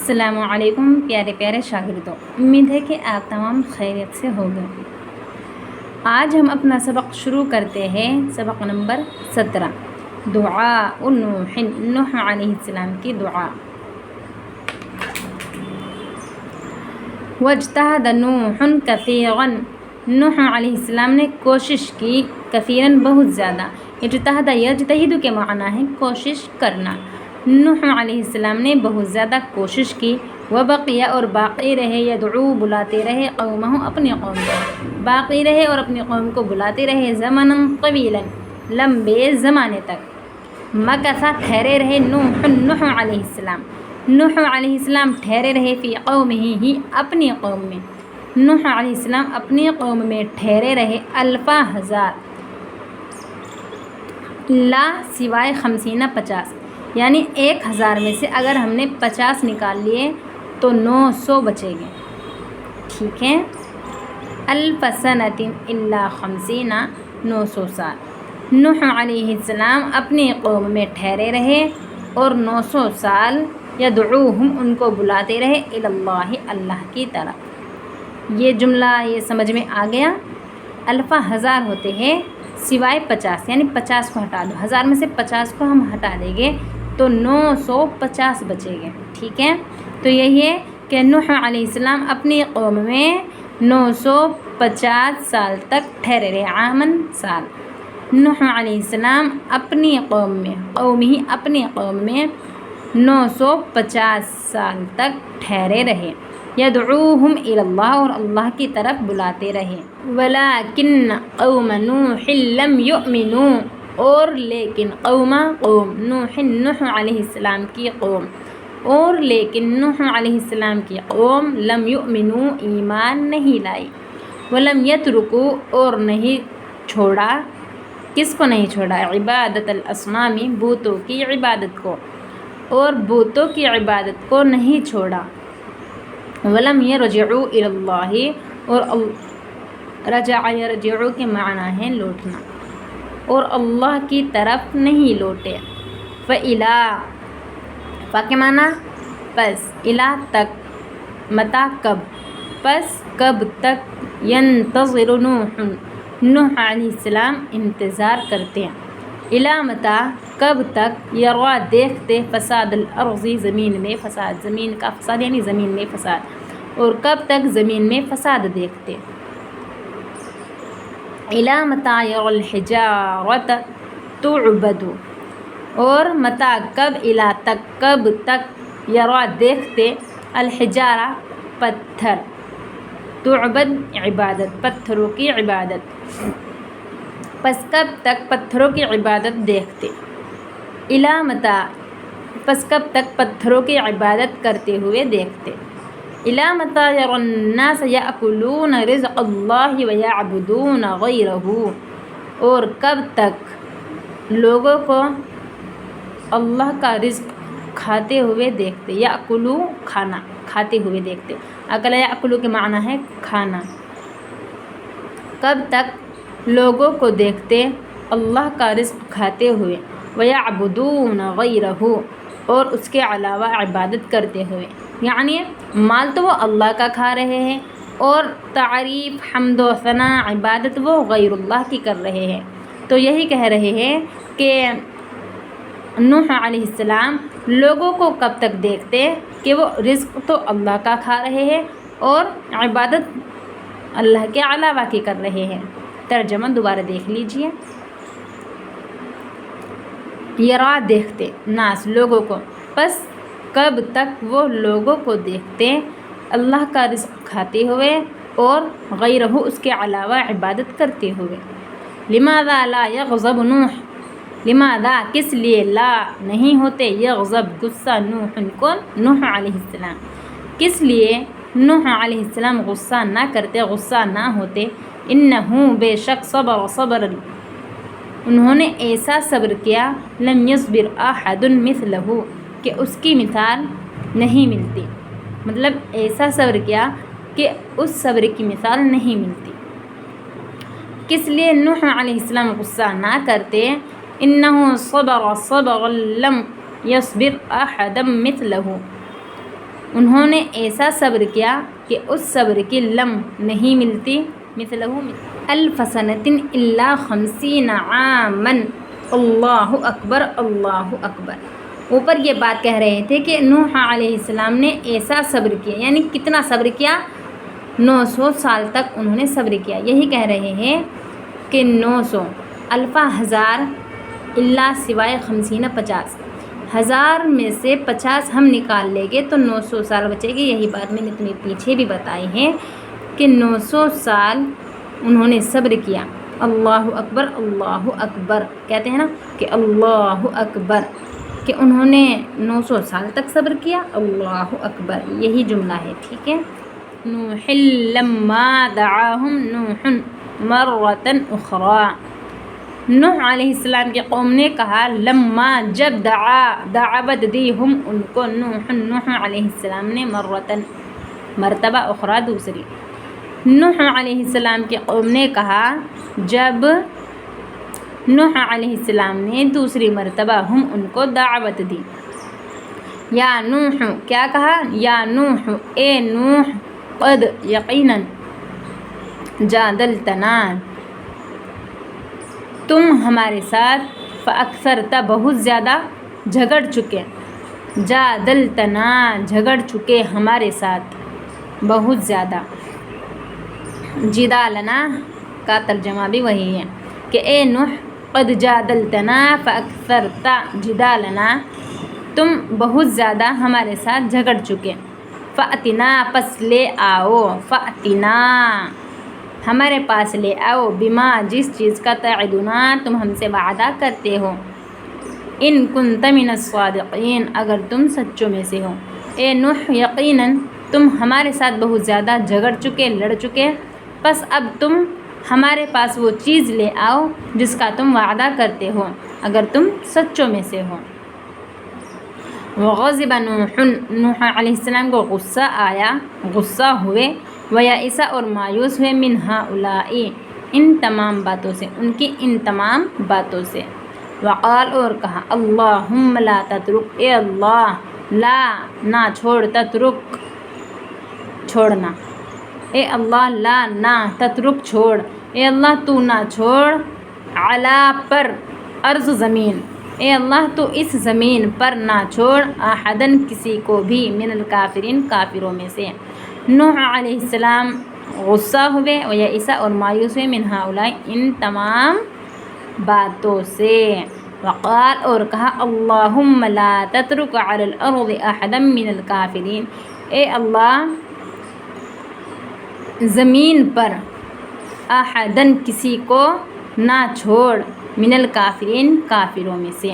السلام علیکم پیارے پیارے شاگردوں، امید ہے کہ آپ تمام خیریت سے ہوگے۔ آج ہم اپنا سبق شروع کرتے ہیں۔ سبق نمبر 17، دعاء نوح، نوح علیہ السلام کی دعا۔ واجتہد نوح کثیرا، نوح علیہ السلام نے کوشش کی، کثیراً بہت زیادہ۔ اجتہد یجتہد کے معنی ہے کوشش کرنا۔ نوح علیہ السلام نے بہت زیادہ کوشش کی، وبقی اور باقی رہے، یدعو بلاتے رہے، قومہ اپنی قوم کو، باقی رہے اور اپنی قوم کو بلاتے رہے، زمنا طویلا لمبے زمانے تک۔ مکث ٹھہرے رہے، نوح علیہ السلام، نوح علیہ السلام ٹھہرے رہے، فی قومہ ہی اپنی قوم میں، نوح علیہ السلام اپنی قوم میں ٹھہرے رہے، الفا ہزار، لا سوائے 50 یعنی 1000 میں سے اگر ہم نے 50 نکال لیے تو 900 بچیں گے، ٹھیک ہے۔ الف سنۃ الا 50، 900 سال۔ نوح علیہ السلام اپنی قوم میں ٹھہرے رہے اور 900 سال، یدعوہم ان کو بلاتے رہے، الی اللہ اللہ کی طرف۔ یہ جملہ یہ سمجھ میں آ گیا۔ الفا ہزار ہوتے ہیں سوائے 50، یعنی 50 کو ہٹا دو، 1000 میں سے 50 کو ہم ہٹا دیں گے تو 950 بچے گے، ٹھیک ہے۔ تو یہی ہے کہ نوح علیہ السلام اپنی قوم میں 950 سال تک ٹھہرے رہے، عامن سال۔ نوح علیہ السلام اپنی قوم میں، قوم ہی اپنی قوم میں 950 سال تک ٹھہرے رہے، یدعوہم الی اللہ اور اللہ کی طرف بلاتے رہے۔ ولیکن قوم نوح لم یؤمنوا، اور لیکن قوم نوح علیہ السلام کی قوم، اور لیکن نوح علیہ السلام کی قوم لم یؤمنوا ایمان نہیں لائی، ولم یترکوا اور نہیں چھوڑا، کس کو نہیں چھوڑا؟ عبادت الاصنام، بتوں کی عبادت کو، اور بتوں کی عبادت کو نہیں چھوڑا۔ ولم یرجعوا الی اللہ، اور رجع یرجع کے معنی ہے لوٹنا، اور اللہ کی طرف نہیں لوٹے۔ فَإِلَىٰ، فا کے معنی پس، الا تک، متا کب، پس کب تک، ینتظر نوح علیہ السلام انتظار کرتے ہیں، الا متا کب تک، یرا دیکھتے، فساد الارض زمین میں فساد، زمین کا فساد یعنی زمین میں فساد، اور کب تک زمین میں فساد دیکھتے۔ الا متا یرا الحجارۃ تعبد، اور متا کب، الا تک، کب تک، یرا دیکھتے، الحجارہ پتھر، تعبد عبادت، پتھروں کی عبادت، پس کب تک پتھروں کی عبادت دیکھتے۔ الا متا، پس کب تک پتھروں کی عبادت کرتے ہوئے دیکھتے۔ الا متا یری الناس یأکلون رزق اللہ ویعبدون غیرہ، اور کب تک لوگوں کو اللہ کا رزق کھاتے ہوئے دیکھتے، یأکلو کھانا، کھاتے ہوئے دیکھتے، اکل یأکلو کے معنی ہے کھانا۔ کب تک لوگوں کو دیکھتے اللہ کا رزق کھاتے ہوئے، ویعبدون غیرہ، اور اس کے علاوہ عبادت کرتے ہوئے، یعنی مال تو وہ اللہ کا کھا رہے ہیں، اور تعریف، حمد و ثناء، عبادت وہ غیر اللہ کی کر رہے ہیں۔ تو یہی کہہ رہے ہیں کہ نوح علیہ السلام لوگوں کو کب تک دیکھتے کہ وہ رزق تو اللہ کا کھا رہے ہیں اور عبادت اللہ کے علاوہ کی کر رہے ہیں۔ ترجمہ دوبارہ دیکھ لیجئے۔ یرا دیکھتے، ناس لوگوں کو، پس کب تک وہ لوگوں کو دیکھتے اللہ کا رزق کھاتے ہوئے اور غیرہ اس کے علاوہ عبادت کرتے ہوئے۔ لماذا لا یغضب نوح، لماذا کس لیے، لا نہیں ہوتے، یغضب غصہ، نوح کون؟ نوح علیہ السلام، کس لیے نوح علیہ السلام غصہ نہ کرتے، غصہ نہ ہوتے، انہو بے شک، صبر انہوں نے ایسا صبر کیا، لم یصبر احد مثلہ کہ اس کی مثال نہیں ملتی، مطلب ایسا صبر کیا کہ اس صبر کی مثال نہیں ملتی۔ کس لیے نوح علیہ السلام غصہ نہ کرتے؟ انہو صبر لم یصبر احد مثلہ، انہوں نے ایسا صبر کیا کہ اس صبر کی لم نہیں ملتی مثلہ الف سنۃ الا 50 عاما اللہ اکبر اللہ اکبر۔ اوپر یہ بات کہہ رہے تھے کہ نوح علیہ السلام نے ایسا صبر کیا، یعنی کتنا صبر کیا؟ 900 سال تک انہوں نے صبر کیا۔ یہی کہہ رہے ہیں کہ 900 الف ہزار الا سوائے 50 50، 1000 میں سے 50 ہم نکال لیں گے تو 900 سال بچے گی۔ یہی بات میں نے تمہیں پیچھے بھی بتائی ہے کہ 900 سال انہوں نے صبر کیا۔ اللہ اکبر کہتے ہیں نا کہ اللہ اکبر، کہ انہوں نے 900 سال تک صبر کیا، اللہ اکبر، یہی جملہ ہے، ٹھیک ہے۔ نوح لما دعاہم نوح مرۃ اخری، نوح علیہ السلام کی قوم نے کہا لما جب دعوت دی ہم ان کو نوح علیہ السلام نے مرتبہ اخری دوسری، نوح علیہ السلام کی قوم نے کہا جب نوح علیہ السلام نے دوسری مرتبہ ہم ان کو دعوت دی، یا نوح کیا کہا؟ یا نوح اے نوح، قد یقیناً جادلتنا تم ہمارے ساتھ، فاکثرت بہت زیادہ جھگڑ چکے، جادلتنا جھگڑ چکے ہمارے ساتھ بہت زیادہ، جدالنا کا ترجمہ بھی وہی ہے کہ اے نوح قد جادلتنا فاکثرت جدالنا، تم بہت زیادہ ہمارے ساتھ جھگڑ چکے، فأتنا پس لے آؤ، فأتنا ہمارے پاس لے آؤ، بما جس چیز کا تعدنا تم ہم سے وعدہ کرتے ہو، ان کنت من الصادقین اگر تم سچوں میں سے ہو۔ اے نوح یقیناً تم ہمارے ساتھ بہت زیادہ جھگڑ چکے، لڑ چکے، پس اب تم ہمارے پاس وہ چیز لے آؤ جس کا تم وعدہ کرتے ہو اگر تم سچوں میں سے ہو۔ وغضب نوح علیہ السلام کو غصہ آیا، غصہ ہوئے، ویئس اور مایوس ہوئے، من ہؤلاء ان تمام باتوں سے، ان کی ان تمام باتوں سے، وقال اور کہا اللہم لا تترک، اے اللہ لا نہ چھوڑ، تترک چھوڑنا، اے اللہ لا نہ تترک چھوڑ، اے اللہ تو نہ چھوڑ، علا پر ارض زمین، اے اللہ تو اس زمین پر نہ چھوڑ، احدن کسی کو بھی، من الکافرین کافروں میں سے۔ نوح علیہ السلام غصہ ہوئے، ویئس اور مایوس ہوئے، من ہؤلاء ان تمام باتوں سے، وقال اور کہا اللہم لا تترک علی الارض احدا من الکافرین، اے اللہ زمین پر احدن کسی کو نہ چھوڑ، من الکافرین کافروں میں سے۔